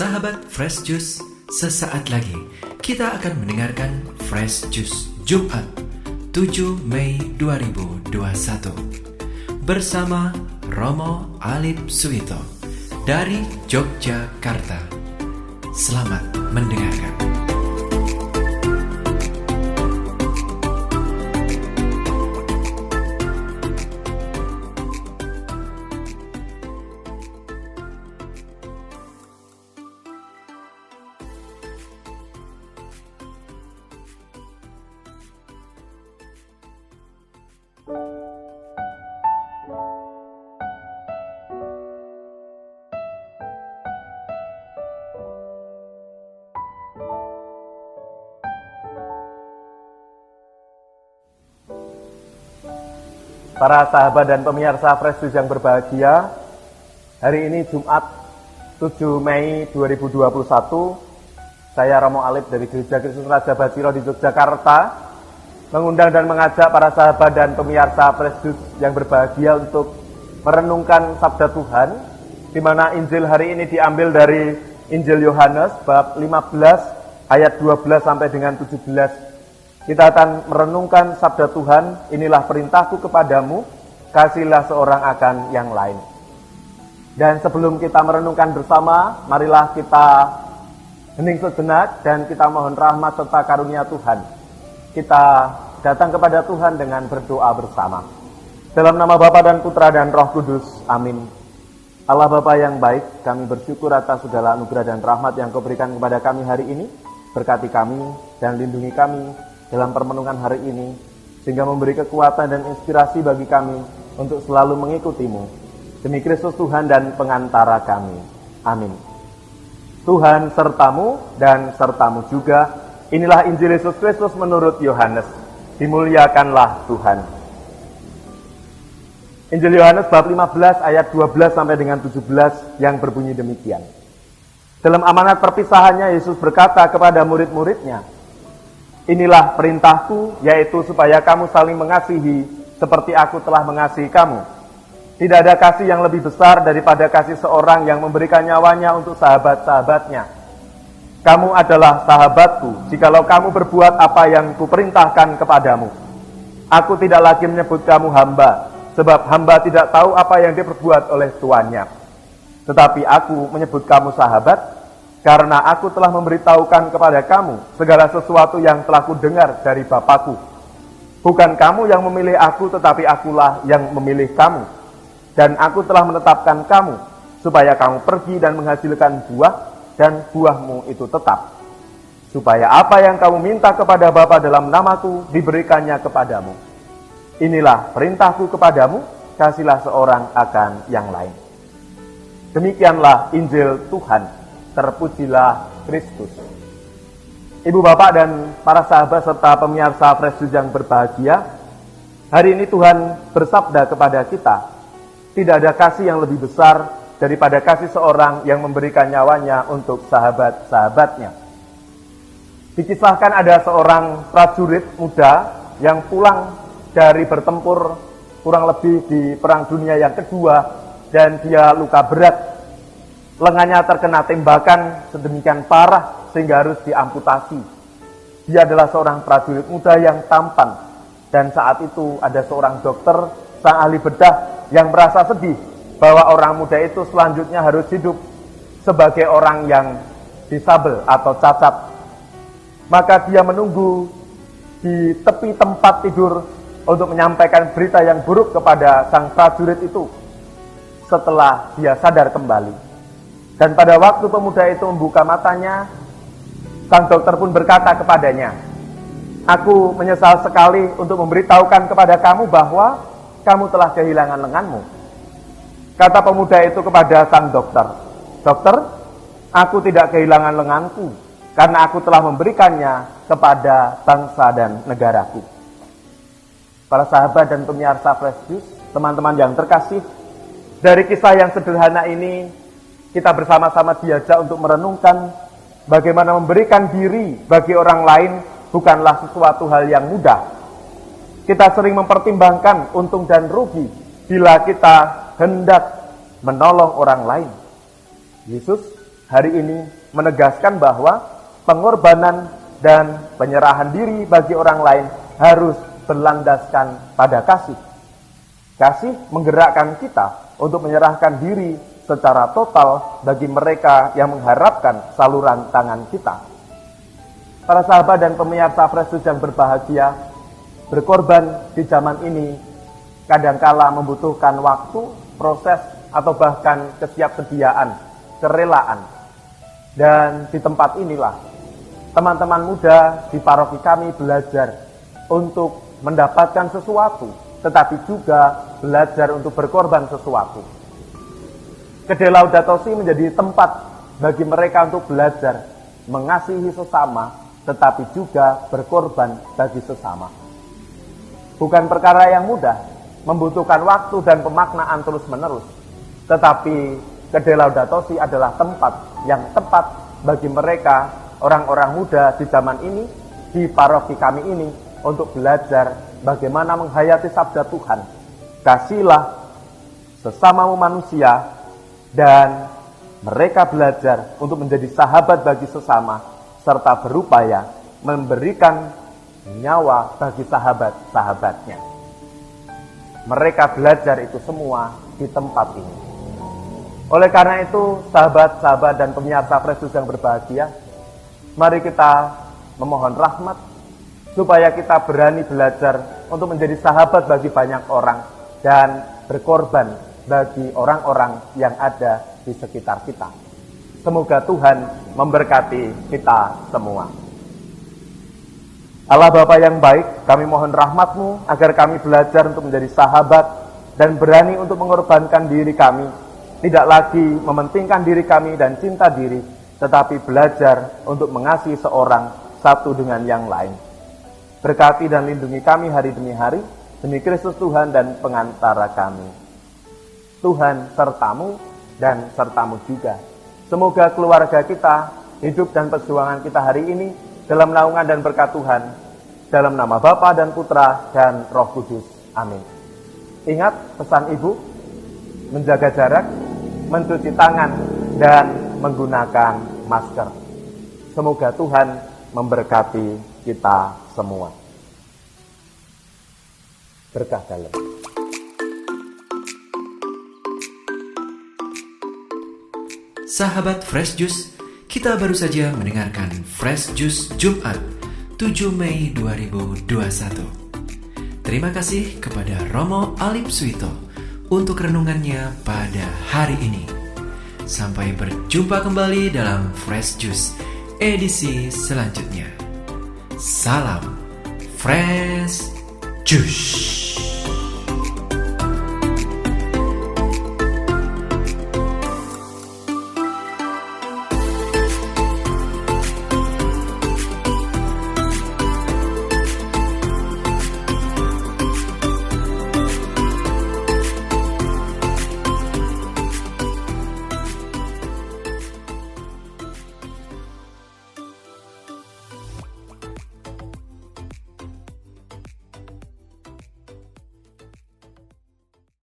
Sahabat Fresh Juice, sesaat lagi kita akan mendengarkan Fresh Juice Jumat 7 Mei 2021 bersama Romo Alip Suwito dari Yogyakarta. Selamat mendengarkan. Para sahabat dan pemirsa Fresh Juice yang berbahagia, hari ini Jumat 7 Mei 2021, saya Romo Alip dari Gereja Kristus Raja Batiro di Yogyakarta mengundang dan mengajak para sahabat dan pemirsa Fresh Juice yang berbahagia untuk merenungkan Sabda Tuhan, di mana Injil hari ini diambil dari Injil Yohanes bab 15 ayat 12 sampai dengan 17. Kita akan merenungkan sabda Tuhan, inilah perintahku kepadamu, kasihlah seorang akan yang lain. Dan sebelum kita merenungkan bersama, marilah kita hening sejenak dan kita mohon rahmat serta karunia Tuhan. Kita datang kepada Tuhan dengan berdoa bersama. Dalam nama Bapa dan Putra dan Roh Kudus, amin. Allah Bapa yang baik, kami bersyukur atas segala anugerah dan rahmat yang Kau berikan kepada kami hari ini. Berkati kami dan lindungi kami dalam permenungan hari ini, sehingga memberi kekuatan dan inspirasi bagi kami untuk selalu mengikuti-Mu. Demi Kristus Tuhan dan pengantara kami. Amin. Tuhan sertamu dan sertamu juga. Inilah Injil Yesus Kristus menurut Yohanes. Dimuliakanlah Tuhan. Injil Yohanes bab 15 ayat 12 sampai dengan 17 yang berbunyi demikian. Dalam amanat perpisahannya, Yesus berkata kepada murid-muridnya, inilah perintahku, yaitu supaya kamu saling mengasihi seperti aku telah mengasihi kamu. Tidak ada kasih yang lebih besar daripada kasih seorang yang memberikan nyawanya untuk sahabat-sahabatnya. Kamu adalah sahabatku, jikalau kamu berbuat apa yang kuperintahkan kepadamu. Aku tidak lagi menyebut kamu hamba, sebab hamba tidak tahu apa yang diperbuat oleh tuannya. Tetapi aku menyebut kamu sahabat, karena aku telah memberitahukan kepada kamu segala sesuatu yang telah kudengar dari Bapakku. Bukan kamu yang memilih aku, tetapi akulah yang memilih kamu. Dan aku telah menetapkan kamu, supaya kamu pergi dan menghasilkan buah, dan buahmu itu tetap. Supaya apa yang kamu minta kepada Bapa dalam namaku, diberikannya kepadamu. Inilah perintahku kepadamu, kasihlah seorang akan yang lain. Demikianlah Injil Tuhan. Terpujilah Kristus. Ibu bapak dan para sahabat serta pemirsa Fresh Juice yang berbahagia, hari ini Tuhan bersabda kepada kita, tidak ada kasih yang lebih besar daripada kasih seorang yang memberikan nyawanya untuk sahabat-sahabatnya. Dikisahkan ada seorang prajurit muda yang pulang dari bertempur kurang lebih di Perang Dunia yang kedua, dan dia luka berat. Lengannya terkena tembakan sedemikian parah sehingga harus diamputasi. Dia adalah seorang prajurit muda yang tampan. Dan saat itu ada seorang dokter, sang ahli bedah, yang merasa sedih bahwa orang muda itu selanjutnya harus hidup sebagai orang yang disabel atau cacat. Maka dia menunggu di tepi tempat tidur untuk menyampaikan berita yang buruk kepada sang prajurit itu setelah dia sadar kembali. Dan pada waktu pemuda itu membuka matanya, sang dokter pun berkata kepadanya, aku menyesal sekali untuk memberitahukan kepada kamu bahwa kamu telah kehilangan lenganmu. Kata pemuda itu kepada sang dokter, dokter, aku tidak kehilangan lenganku, karena aku telah memberikannya kepada bangsa dan negaraku. Para sahabat dan pemirsa Fresh Juice, teman-teman yang terkasih, dari kisah yang sederhana ini, kita bersama-sama diajak untuk merenungkan bagaimana memberikan diri bagi orang lain bukanlah sesuatu hal yang mudah. Kita sering mempertimbangkan untung dan rugi bila kita hendak menolong orang lain. Yesus hari ini menegaskan bahwa pengorbanan dan penyerahan diri bagi orang lain harus berlandaskan pada kasih. Kasih menggerakkan kita untuk menyerahkan diri secara total bagi mereka yang mengharapkan saluran tangan kita. Para sahabat dan pemirsa Fresh Juice yang berbahagia, berkorban di zaman ini kadangkala membutuhkan waktu, proses, atau bahkan kesiapsediaan, kerelaan. Dan di tempat inilah teman-teman muda di paroki kami belajar untuk mendapatkan sesuatu, tetapi juga belajar untuk berkorban sesuatu. Kedai Laudato Si menjadi tempat bagi mereka untuk belajar mengasihi sesama, tetapi juga berkorban bagi sesama. Bukan perkara yang mudah, membutuhkan waktu dan pemaknaan terus-menerus. Tetapi Kedai Laudato Si adalah tempat yang tepat bagi mereka, orang-orang muda di zaman ini, di paroki kami ini, untuk belajar bagaimana menghayati sabda Tuhan. Kasihlah sesamamu manusia, dan mereka belajar untuk menjadi sahabat bagi sesama, serta berupaya memberikan nyawa bagi sahabat-sahabatnya. Mereka belajar itu semua di tempat ini. Oleh karena itu, sahabat-sahabat dan pemirsa Fresh Juice yang berbahagia, mari kita memohon rahmat supaya kita berani belajar untuk menjadi sahabat bagi banyak orang dan berkorban bagi orang-orang yang ada di sekitar kita. Semoga Tuhan memberkati kita semua. Allah Bapa yang baik, kami mohon rahmat-Mu agar kami belajar untuk menjadi sahabat dan berani untuk mengorbankan diri kami. Tidak lagi mementingkan diri kami dan cinta diri, tetapi belajar untuk mengasihi seorang satu dengan yang lain. Berkati dan lindungi kami hari demi hari, demi Kristus Tuhan dan pengantara kami. Tuhan sertamu dan sertamu juga. Semoga keluarga kita, hidup dan perjuangan kita hari ini dalam naungan dan berkat Tuhan, dalam nama Bapa dan Putra dan Roh Kudus. Amin. Ingat pesan Ibu, menjaga jarak, mencuci tangan, dan menggunakan masker. Semoga Tuhan memberkati kita semua. Berkah dalam. Sahabat Fresh Juice, kita baru saja mendengarkan Fresh Juice Jumat 7 Mei 2021. Terima kasih kepada Romo Alip Suito untuk renungannya pada hari ini. Sampai berjumpa kembali dalam Fresh Juice edisi selanjutnya. Salam Fresh Juice.